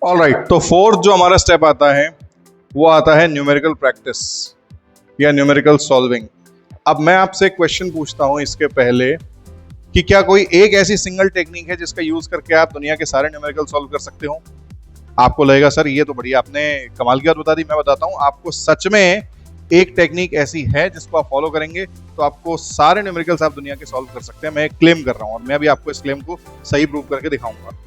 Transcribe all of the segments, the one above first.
Alright, तो fourth जो हमारा स्टेप आता है वो आता है न्यूमेरिकल प्रैक्टिस या न्यूमेरिकल सॉल्विंग। अब मैं आपसे एक क्वेश्चन पूछता हूं इसके पहले कि क्या कोई एक ऐसी सिंगल टेक्निक है जिसका यूज करके आप दुनिया के सारे न्यूमेरिकल सॉल्व कर सकते हो? आपको लगेगा सर ये तो बढ़िया, आपने कमाल की बात बता दी। मैं बताता हूं आपको, सच में एक टेक्निक ऐसी है जिसको आप फॉलो करेंगे तो आपको सारे न्यूमेरिकल्स आप दुनिया के सॉल्व कर सकते हैं। मैं एक क्लेम कर रहा हूं और मैं भी आपको इस क्लेम को सही प्रूव करके दिखाऊंगा।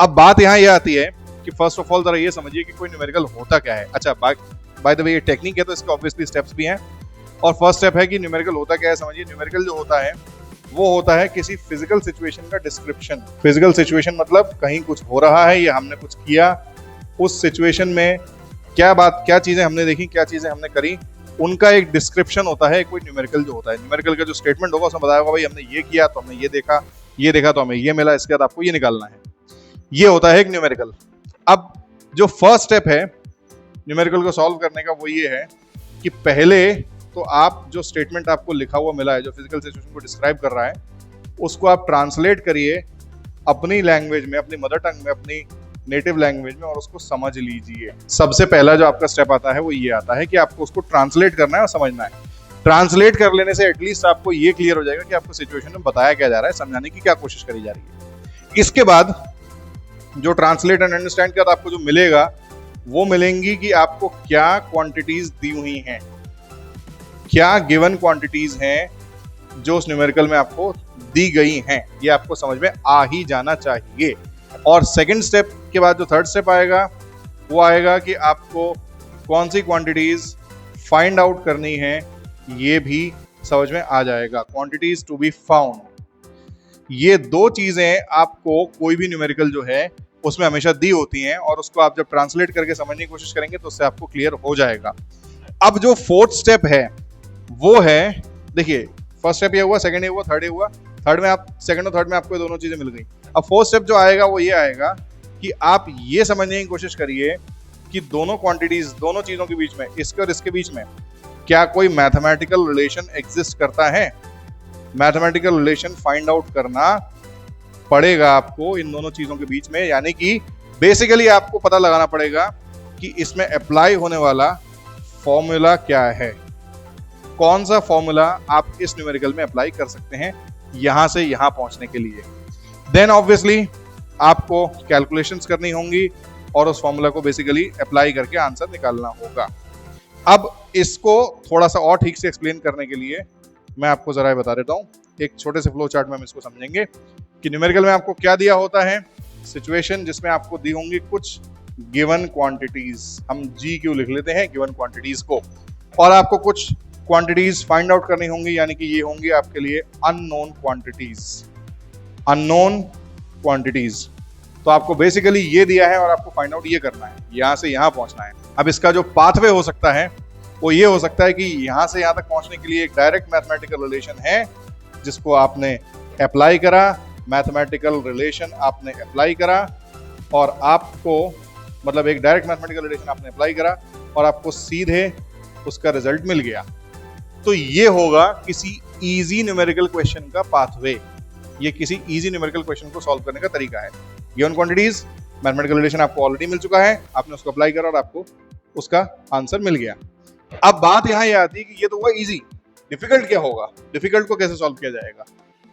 अब बात यहाँ ये आती है कि फर्स्ट ऑफ ऑल जरा ये समझिए कि कोई न्यूमेरिकल होता क्या है। अच्छा, बाय द वे ये टेक्निक है तो इसके ऑब्वियसली स्टेप्स भी हैं। और फर्स्ट स्टेप है कि न्यूमेरिकल होता क्या है समझिए। न्यूमेरिकल जो होता है वो होता है किसी फिजिकल सिचुएशन का डिस्क्रिप्शन। फिजिकल सिचुएशन मतलब कहीं कुछ हो रहा है या हमने कुछ किया, उस सिचुएशन में क्या चीजें हमने देखी, क्या चीजें हमने करी, उनका एक डिस्क्रिप्शन होता है कोई न्यूमेरिकल जो होता है। न्यूमेरिकल का जो स्टेटमेंट होगा उसमें बताया होगा भाई हमने ये किया तो हमने ये देखा तो हमें ये मिला, इसके बाद आपको ये निकालना है। ये होता है एक न्यूमेरिकल। अब जो फर्स्ट स्टेप है न्यूमेरिकल को सॉल्व करने का वो ये है कि पहले तो आप जो स्टेटमेंट आपको लिखा हुआ मिला है जो फिजिकल सिचुएशन को डिस्क्राइब कर रहा है उसको आप ट्रांसलेट करिए अपनी लैंग्वेज में, अपनी मदर टंग में, अपनी नेटिव लैंग्वेज में और उसको समझ लीजिए। सबसे पहला जो आपका स्टेप आता है वो ये आता है कि आपको उसको ट्रांसलेट करना है और समझना है। ट्रांसलेट कर लेने से एटलीस्ट आपको ये क्लियर हो जाएगा कि आपको सिचुएशन में बताया क्या जा रहा है, समझाने की क्या कोशिश करी जा रही है। इसके बाद जो ट्रांसलेट एंड अंडरस्टैंड के बाद आपको जो मिलेगा वो मिलेंगी कि आपको क्या क्वांटिटीज दी हुई हैं, क्या गिवन क्वांटिटीज हैं जो उस न्यूमेरिकल में आपको दी गई हैं। ये आपको समझ में आ ही जाना चाहिए। और सेकंड स्टेप के बाद जो थर्ड स्टेप आएगा वो आएगा कि आपको कौन सी क्वांटिटीज फाइंड आउट करनी है ये भी समझ में आ जाएगा। क्वांटिटीज टू बी फाउंड, ये दो चीजें आपको कोई भी न्यूमेरिकल जो है उसमें हमेशा दी होती हैं और उसको आप जब ट्रांसलेट करके समझने की कोशिश करेंगे तो उससे आपको क्लियर हो जाएगा। अब जो फोर्थ स्टेप है वो है, देखिए फर्स्ट स्टेप ये हुआ, सेकंड ये हुआ, थर्ड ये हुआ, थर्ड में आप सेकंड और थर्ड में आपको दोनों चीजें मिल गई। अब फोर्थ स्टेप जो आएगा वो ये आएगा कि आप ये समझने की कोशिश करिए कि दोनों क्वांटिटीज, दोनों चीजों के बीच में, इसके और इसके बीच में क्या कोई मैथमेटिकल रिलेशन एग्जिस्ट करता है। मैथमेटिकल रिलेशन फाइंड आउट करना पड़ेगा आपको इन दोनों चीजों के बीच में, यानी कि बेसिकली आपको पता लगाना पड़ेगा कि इसमें अप्लाई होने वाला फॉर्मूला क्या है, कौन सा फॉर्मूला आप इस न्यूमेरिकल में अप्लाई कर सकते हैं यहां से यहां पहुंचने के लिए। देन ऑब्वियसली आपको कैलकुलेशंस करनी होंगी और उस फॉर्मूला को बेसिकली अप्लाई करके आंसर निकालना होगा। अब इसको थोड़ा सा और ठीक से एक्सप्लेन करने के लिए मैं आपको जरा बता देता हूं, एक छोटे से फ्लो चार्ट में हम इसको समझेंगे कि न्यूमेरिकल में आपको क्या दिया होता है। सिचुएशन जिसमें आपको दी होंगी कुछ गिवन क्वांटिटीज, हम जी क्यों लिख लेते हैं गिवन क्वांटिटीज को, और आपको कुछ क्वांटिटीज फाइंड आउट करनी होंगी, यानी कि ये होंगी आपके लिए अननोन क्वांटिटीज। अननोन क्वांटिटीज तो आपको बेसिकली ये दिया है और आपको फाइंड आउट ये करना है, यहां से यहां पहुंचना है। अब इसका जो पाथवे हो सकता है वो ये हो सकता है कि यहां से यहां तक पहुंचने के लिए एक डायरेक्ट मैथमेटिकल रिलेशन है जिसको आपने अप्लाई करा, मैथमेटिकल रिलेशन आपने अप्लाई करा और आपको, मतलब एक डायरेक्ट मैथमेटिकल रिलेशन आपने अप्लाई करा और आपको सीधे उसका रिजल्ट मिल गया। तो ये होगा किसी इजी न्यूमेरिकल क्वेश्चन का पाथवे, ये किसी इजी न्यूमेरिकल क्वेश्चन को सॉल्व करने का तरीका है। गिवन क्वांटिटीज, मैथमेटिकल रिलेशन आपको ऑलरेडी मिल चुका है, आपने उसको अप्लाई करा और आपको उसका आंसर मिल गया। अब बात यहाँ ये आती है कि ये तो हुआ इजी, डिफिकल्ट क्या होगा, डिफिकल्ट को कैसे सॉल्व किया जाएगा।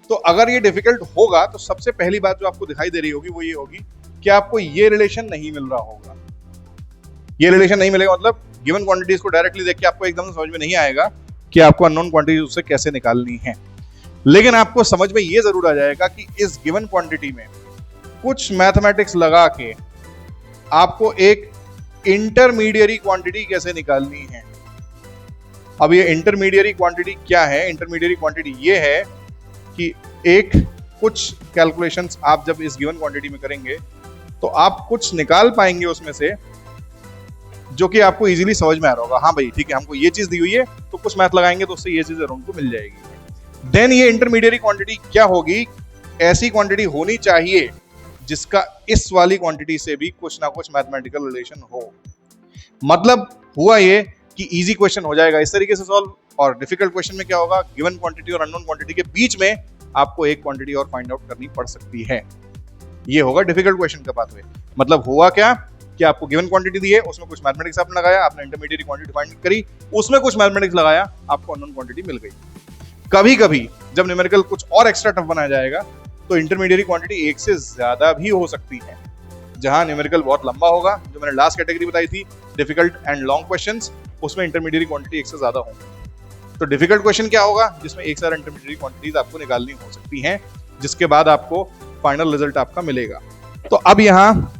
तो अगर ये डिफिकल्ट होगा तो सबसे पहली बात जो आपको दिखाई दे रही होगी वो ये होगी कि आपको ये रिलेशन नहीं मिल रहा होगा। ये रिलेशन नहीं मिलेगा मतलब गिवन क्वांटिटीज को डायरेक्टली देख के आपको एकदम से समझ में नहीं आएगा कि आपको अननोन क्वांटिटीज उससे कैसे निकालनी है। लेकिन आपको समझ में ये जरूर आ जाएगा कि इस गिवन क्वांटिटी में कुछ मैथमेटिक्स लगा के आपको एक इंटरमीडिएरी क्वांटिटी कैसे निकालनी है। अब ये इंटरमीडिएरी क्वांटिटी क्या है? इंटरमीडिएरी क्वांटिटी ये है कि एक कुछ कैलकुलेशंस आप जब इस गिवन क्वांटिटी में करेंगे तो आप कुछ निकाल पाएंगे उसमें से जो कि आपको इजीली समझ में आ रहा होगा। हाँ भाई ठीक है, हमको ये चीज दी हुई है तो कुछ मैथ लगाएंगे तो उससे ये चीज हमको मिल जाएगी। देन ये इंटरमीडिएरी क्वांटिटी क्या होगी? ऐसी क्वांटिटी होनी चाहिए जिसका इस वाली क्वांटिटी से भी कुछ ना कुछ मैथमेटिकल रिलेशन हो। मतलब हुआ ये कि इजी क्वेश्चन हो जाएगा इस तरीके से सॉल्व, और डिफिकल्ट क्वेश्चन में क्या होगा, गिवन क्वांटिटी और अननोन क्वांटिटी के बीच में आपको एक क्वांटिटी और फाइंड आउट करनी पड़ सकती है। ये होगा डिफिकल्ट क्वेश्चन का पाथवे। मतलब हुआ क्या कि आपको गिवन क्वांटिटी दी है, उसमें कुछ मैथमेटिक्स आपने लगाया, आपने इंटरमीडिएट क्वांटिटी फाइंड करी, उसमें कुछ मैथमेटिक्स लगाया, आपको अननोन क्वांटिटी मिल गई। कभी कभी जब न्यूमेरिकल कुछ और एक्स्ट्रा टफ बनाया जाएगा तो इंटरमीडिएट क्वांटिटी एक से ज्यादा भी हो सकती है। जहां न्यूमेरिकल बहुत लंबा होगा, जो मैंने लास्ट कैटेगरी बताई थी डिफिकल्ट एंड लॉन्ग क्वेश्चंस, उसमें इंटरमीडिएट क्वांटिटी एक से ज्यादा होंगी। तो डिफिकल्ट क्वेश्चन क्या होगा, जिसमें एक से ज्यादा इंटरमीडिएट क्वांटिटीज आपको निकालनी हो सकती हैं, जिसके बाद आपको फाइनल रिजल्ट आपका मिलेगा। तो अब यहाँ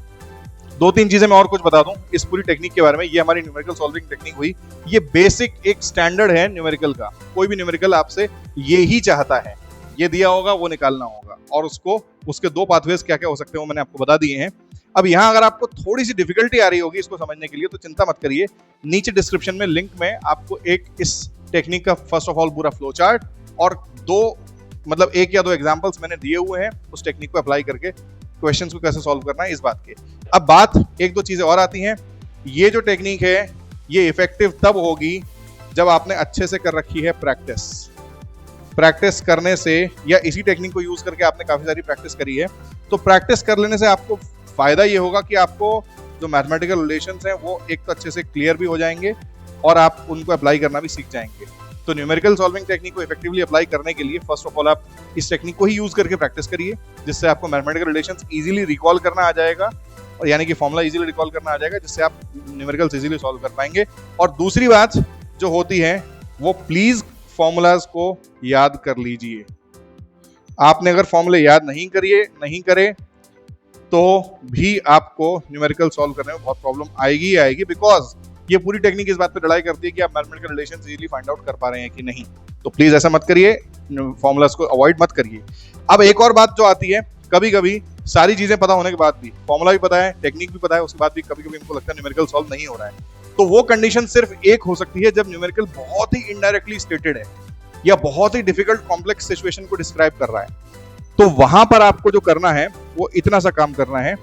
दो तीन चीजें मैं और कुछ बता दूं इस पूरी टेक्निक के बारे में। ये हमारी न्यूमेरिकल सॉल्विंग टेक्निक हुई। ये बेसिक एक स्टैंडर्ड है न्यूमेरिकल का। कोई भी न्यूमेरिकल आपसे ये ही चाहता है, ये दिया होगा वो निकालना होगा, और उसके दो पाथवेज क्या क्या हो सकते हैं वो मैंने आपको बता दिए हैं। अब यहाँ अगर आपको थोड़ी सी डिफिकल्टी आ रही होगी इसको समझने के लिए तो चिंता मत करिए, नीचे डिस्क्रिप्शन में लिंक में आपको एक इस टेक्निक का फर्स्ट ऑफ ऑल पूरा फ्लो चार्ट और एक या दो एग्जाम्पल्स मैंने दिए हुए हैं उस टेक्निक को अप्लाई करके क्वेश्चंस को कैसे सॉल्व करना है इस बात के। अब बात एक दो चीजें और आती हैं। ये जो टेक्निक है ये इफेक्टिव तब होगी जब आपने अच्छे से कर रखी है प्रैक्टिस करने से, या इसी टेक्निक को यूज करके आपने काफी सारी प्रैक्टिस करी है। तो प्रैक्टिस कर लेने से आपको फायदा ये होगा कि आपको जो मैथमेटिकल रिलेशंस हैं वो एक तो अच्छे से क्लियर भी हो जाएंगे और आप उनको अप्लाई करना भी सीख जाएंगे। तो न्यूमेरिकल सॉल्विंग टेक्निक को इफेक्टिवली अप्लाई करने के लिए फर्स्ट ऑफ ऑल आप इस टेक्निक को ही यूज करके प्रैक्टिस करिए, जिससे आपको मैथमेटिकल रिलेशंस इजीली रिकॉल करना आ जाएगा, और यानी कि फॉर्मूला इजीली रिकॉल करना आ जाएगा, जिससे आप न्यूमेरिकल्स इजीली सॉल्व कर पाएंगे। और दूसरी बात जो होती है वो प्लीज फॉर्मूलाज को याद कर लीजिए। आपने अगर फॉर्मूले याद नहीं करे तो भी आपको न्यूमेरिकल सॉल्व करने में बहुत प्रॉब्लम आएगी, बिकॉज ये पूरी टेक्निक इस बात पे लड़ाई करती है कि आप mathematical relations easily find out कर पा रहे हैं कि नहीं। तो प्लीज ऐसा मत करिए, फॉर्मूलाज को अवॉइड मत करिए। अब एक और बात जो आती है, कभी कभी सारी चीजें पता होने के बाद भी, फॉर्मूला भी पता है, टेक्निक भी पता है, उसके बाद भी कभी कभी हमको लगता है न्यूमेरिकल सॉल्व नहीं हो रहा है। तो वो कंडीशन सिर्फ एक हो सकती है जब न्यूमेरिकल बहुत ही इनडायरेक्टली स्टेटेड है या बहुत ही डिफिकल्ट कॉम्प्लेक्स सिचुएशन को डिस्क्राइब कर रहा है। तो वहां पर आपको जो करना है वो इतना सा काम करना है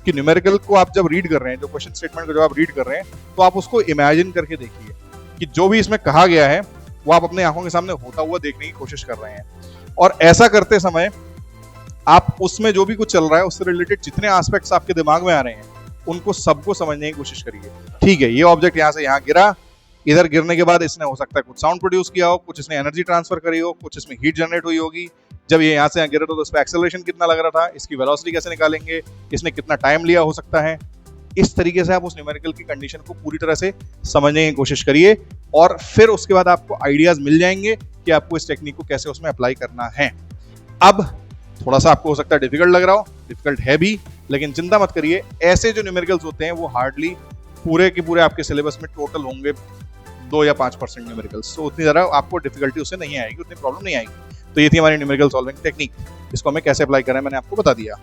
कि न्यूमेरिकल को आप जब रीड कर रहे हैं, जो क्वेश्चन स्टेटमेंट को जब आप रीड कर रहे हैं, तो आप उसको इमेजिन करके देखिए कि जो भी इसमें कहा गया है वो आप अपने आंखों के सामने होता हुआ देखने की कोशिश कर रहे हैं। और ऐसा करते समय आप उसमें जो भी कुछ चल रहा है उससे रिलेटेड जितने एस्पेक्ट्स आपके दिमाग में आ रहे हैं उनको सबको समझने की कोशिश करिए। ठीक है, ये ऑब्जेक्ट यहाँ से यहाँ गिरा, इधर गिरने के बाद इसने हो सकता है कुछ साउंड प्रोड्यूस किया हो, कुछ इसने एनर्जी ट्रांसफर करी हो, कुछ इसमें हीट जनरेट हुई होगी। जब ये यहाँ से यहाँ गिरा तो इस पर एक्सेलरेशन कितना लग रहा था, इसकी वेलोसिटी कैसे निकालेंगे, इसने कितना टाइम लिया हो सकता है। इस तरीके से आप उस न्यूमेरिकल की कंडीशन को पूरी तरह से समझने की कोशिश करिए, और फिर उसके बाद आपको आइडियाज मिल जाएंगे कि आपको इस टेक्निक को कैसे उसमें अप्लाई करना है। अब थोड़ा सा आपको हो सकता है डिफिकल्ट लग रहा हो, डिफिकल्ट है भी, लेकिन चिंता मत करिए, ऐसे जो न्यूमेरिकल्स होते हैं वो हार्डली पूरे के पूरे आपके सिलेबस में टोटल होंगे 2 या 5% न्यूमेरिकल्स। तो उतनी ज़्यादा आपको डिफिकल्टी उससे नहीं आएगी, उतनी प्रॉब्लम नहीं आएगी। तो ये थी हमारी न्यूमेरिकल सॉल्विंग टेक्निक, इसको हमें कैसे अप्लाई करें मैंने आपको बता दिया।